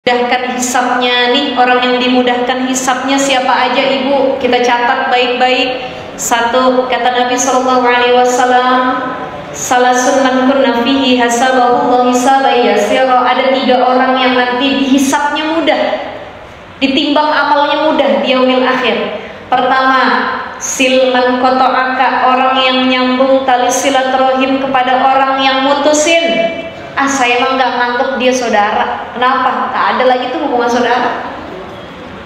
Mudahkan hisabnya nih, orang yang dimudahkan hisabnya siapa aja ibu? Kita catat baik-baik. Satu, kata Nabi SAW, salasun man kunna fihi hasabahu wa hisaban yasira. Ada 3 orang yang nanti hisabnya mudah, ditimbang amalnya mudah di yaumil akhir. Pertama, silman qata'aka, orang yang nyambung tali silaturahim kepada orang yang mutusin. Saya emang gak nganggep dia saudara. Kenapa? Tak ada lagi tuh hubungan saudara.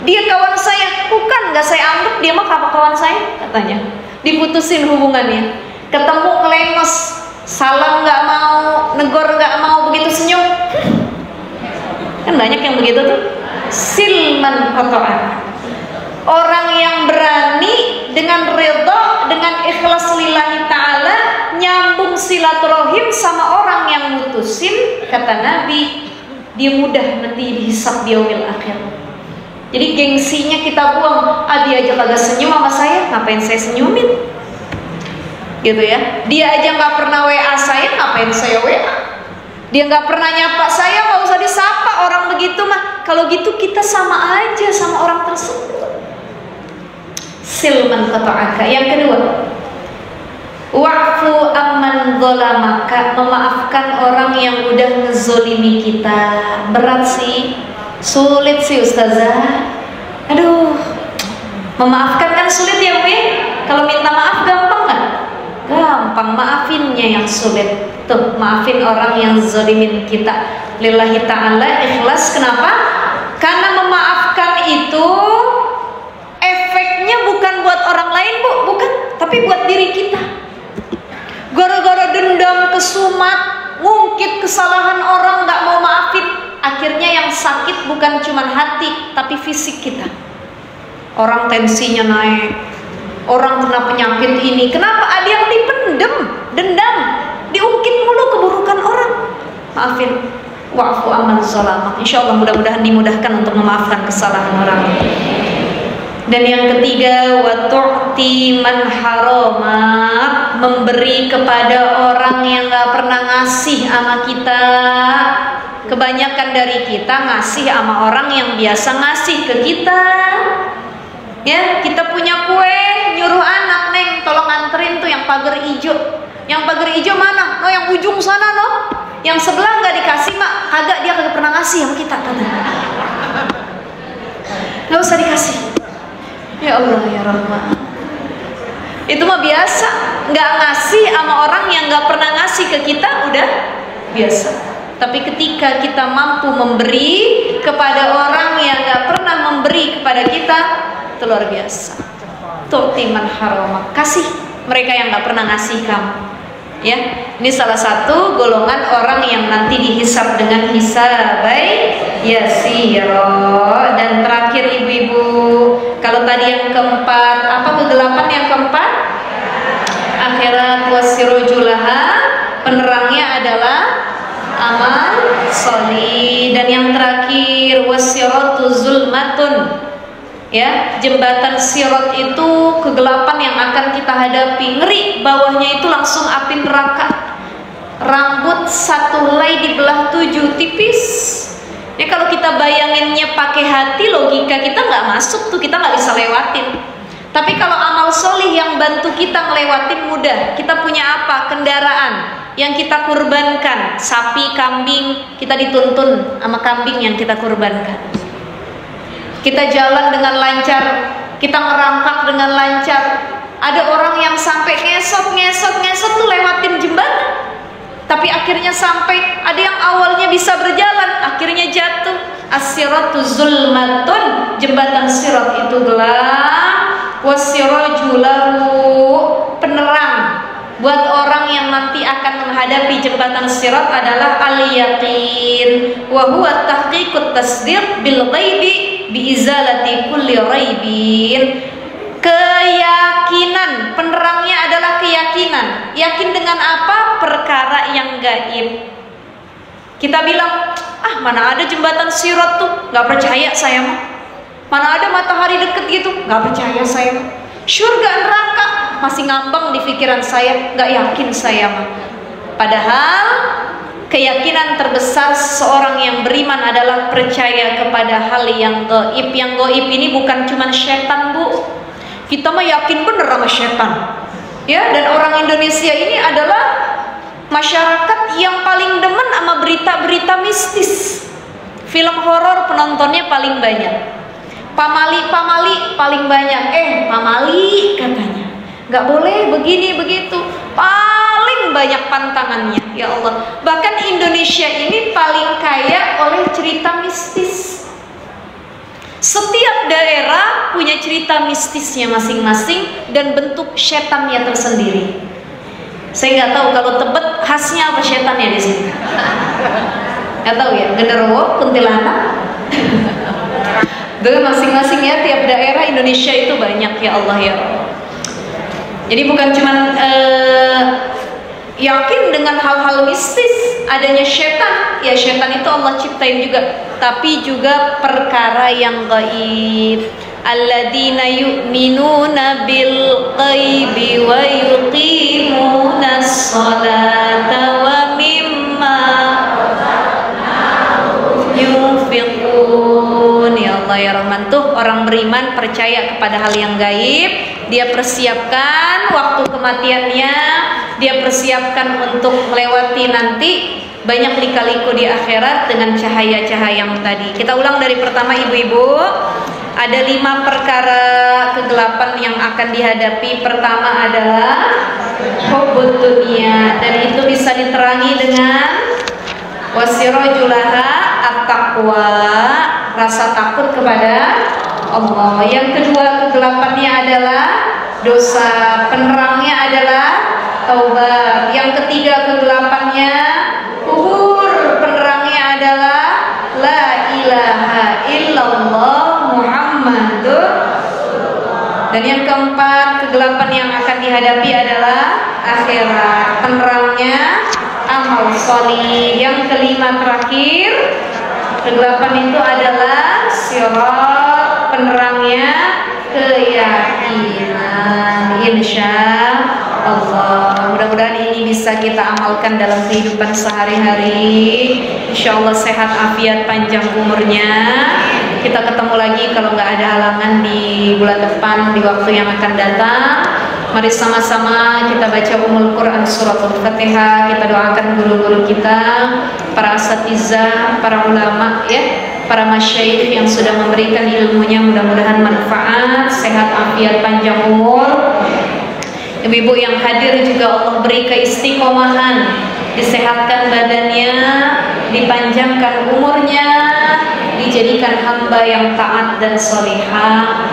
Dia kawan saya, bukan, gak saya anggap dia mah kawan saya, katanya. Diputusin hubungannya. Ketemu ngelengos, salam gak mau, negor gak mau, begitu senyum. Kan banyak yang begitu tuh. Silman qata'aka, orang yang berani dengan ridha, dengan ikhlas lillahi ta'ala, nyambung silaturahim sama orang yang mutusin. Kata Nabi, dia mudah nanti dihisab di yaumil akhir. Jadi gengsinya kita buang. Dia aja kagak senyum sama saya, ngapain saya senyumin? Gitu ya. Dia aja gak pernah WA saya, ngapain saya WA? Dia gak pernah nyapa saya, gak usah disapa. Orang begitu mah, kalau gitu kita sama aja sama orang tersebut. Silman qata'aka. Yang kedua, wa'fu amman zalamaka, memaafkan orang yang udah ngezolimi kita. Berat sih, sulit sih ustazah. Aduh, memaafkan kan sulit ya Bu ya? Kalau minta maaf gampang nggak? Gampang, maafinnya yang sulit. Tuh, maafin orang yang zolimin kita lillahi ta'ala, ikhlas. Kenapa? Karena memaafkan itu efeknya bukan buat orang lain Bu, bukan, tapi buat diri kita. Gara-gara dendam, kesumat, ngungkit kesalahan orang, gak mau maafin, akhirnya yang sakit bukan cuma hati, tapi fisik kita. Orang tensinya naik, orang kena penyakit ini. Kenapa? Ada yang dipendem, dendam, diungkit mulu keburukan orang. Maafin. Wa'fu amman zalamak. Insya Allah mudah-mudahan dimudahkan untuk memaafkan kesalahan orang. Dan yang ketiga, wa tu'ti man haramak, memberi kepada orang yang gak pernah ngasih sama kita. Kebanyakan dari kita ngasih sama orang yang biasa ngasih ke kita. Ya, kita punya kue, nyuruh anak, Neng, tolong anterin tuh yang pagar hijau. Yang pagar hijau mana? No, yang ujung sana, no. Yang sebelah nggak dikasih, Mak. Kagak, dia kagak pernah ngasih sama kita, kata. Nggak usah dikasih. Ya Allah ya Rahman. Itu mah biasa. Nggak ngasih sama orang yang nggak pernah ngasih ke kita udah biasa. Tapi ketika kita mampu memberi kepada orang yang nggak pernah memberi kepada kita, itu luar biasa. Tu'ti man haramak, kasih mereka yang nggak pernah ngasih kamu. Ya, ini salah satu golongan orang yang nanti dihisab dengan hisabai yasira. Dan terakhir ibu-ibu, kalau tadi yang keempat, apa kegelapan yang keempat? Akhirat wasirujulaha, penerangnya adalah amal sholih. Dan yang terakhir wasiratu zulmatun. Ya, jembatan sirat itu kegelapan yang akan kita hadapi. Ngeri, bawahnya itu langsung api neraka. Rambut satu helai dibelah 7, tipis. Ya, kalau kita bayanginnya pakai hati, logika kita nggak masuk tuh, kita nggak bisa lewatin. Tapi kalau amal sholih yang bantu kita ngelewatin mudah. Kita punya apa? Kendaraan yang kita kurbankan, sapi, kambing, kita dituntun sama kambing yang kita kurbankan. Kita jalan dengan lancar, kita ngerangkak dengan lancar. Ada orang yang sampai ngesot tuh lewatin jembatan, tapi akhirnya sampai. Ada yang awalnya bisa berjalan, akhirnya jatuh. As-siratu zulmatun, jembatan sirat itu gelap. Wasirajulahu, penerang buat orang yang nanti akan menghadapi jembatan sirat adalah al-yaqin, wa huwa tahqiqut tasdiq bil ghaibi bi izalati kulli raibin. Keyakinan, penerangnya adalah keyakinan. Yakin dengan apa? Perkara yang gaib. Kita bilang, mana ada jembatan sirat tuh, nggak percaya saya mah. Mana ada matahari deket gitu, nggak percaya saya mah. Surga neraka masih ngambang di pikiran saya, nggak yakin saya mah. Padahal keyakinan terbesar seorang yang beriman adalah percaya kepada hal yang gaib. Yang gaib ini bukan cuma setan, Bu. Kita mah yakin bener sama setan. Ya, dan orang Indonesia ini adalah masyarakat yang paling demen sama berita-berita mistis. Film horor penontonnya paling banyak. Pamali paling banyak. Pamali katanya nggak boleh begini begitu. Paling banyak pantangannya, ya Allah. Bahkan Indonesia ini paling kaya oleh cerita mistis. Setiap daerah punya cerita mistisnya masing-masing dan bentuk setannya tersendiri. Saya nggak tahu kalau Tebet khasnya apa setannya di sini. Nggak tahu ya, genderuwo, kuntilanak. Dengan masing-masing ya, tiap daerah Indonesia itu banyak, ya Allah ya Allah. Jadi bukan cuma yakin dengan hal-hal mistis adanya setan, ya setan itu Allah ciptain juga, tapi juga perkara yang gaib. Alladzina yu'minuna bil ghaibi wa yuqimunas salata wa mimma yunfiqun. Ya Allah ya Rahman, tuh orang beriman percaya kepada hal yang gaib, dia persiapkan waktu kematiannya, dia persiapkan untuk melewati nanti banyak lika-liku di akhirat dengan cahaya-cahaya yang tadi. Kita ulang dari pertama, ibu-ibu. Ada 5 perkara kegelapan yang akan dihadapi. Pertama adalah hubbud dunia, dan itu bisa diterangi dengan wasirajulaha at-taqwa, rasa takut kepada Allah. Yang kedua kegelapannya adalah dosa, penerangnya adalah taubat. Yang ketiga kegelapannya kubur, penerangnya adalah la ilaha illallah Muhammadur. Dan yang keempat kegelapan yang akan dihadapi adalah akhirat, penerangnya amal sholih. Yang kelima terakhir kegelapan itu adalah sirat, penerangnya keyakinan. Insya Allah, mudah-mudahan ini bisa kita amalkan dalam kehidupan sehari-hari. Insya Allah sehat afiat panjang umurnya. Kita ketemu lagi kalau nggak ada halangan di bulan depan, di waktu yang akan datang. Mari sama-sama kita baca Ummul Quran Suratul Fatihah. Kita doakan guru-guru kita, para asatizah, para ulama ya, para masyayikh yang sudah memberikan ilmunya, mudah-mudahan manfaat, sehat afiat panjang umur. Ibu-ibu yang hadir juga Allah beri keistiqomahan, disehatkan badannya, dipanjangkan umurnya, dijadikan hamba yang taat dan solihah.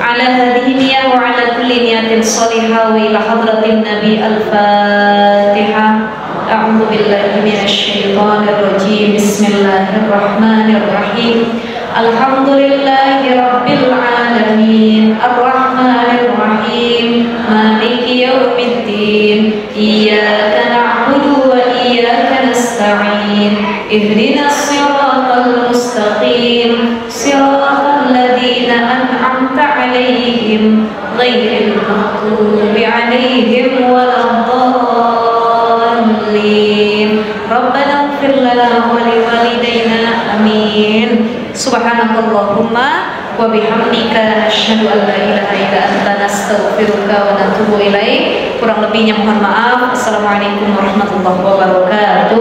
Ala hadhihi niyah wa ala kulli niyatin solihah wa ila hadratin Nabi al-Fatihah. A'udzu billahi minasy syaithanir rajim. Bismillahirrahmanirrahim. Alhamdulillahi rabbil alamin. Arrahmanir rahim. Maliki yaumiddin. Iyyaka na'budu wa iyyaka nasta'in. Ihdinas siratal mustaqim. Siratal ladzina an'amta 'alaihim ghairil maghdubi 'alaihim waladdallin. Rabbana ighfir lana wa liwalidayna. Amin. Subhanakallahumma wa bihamdika asyhadu an la ilaha illa anta nastaghfiruka wa natubu ilaik. Kurang lebihnya mohon maaf. Assalamualaikum warahmatullahi wabarakatuh.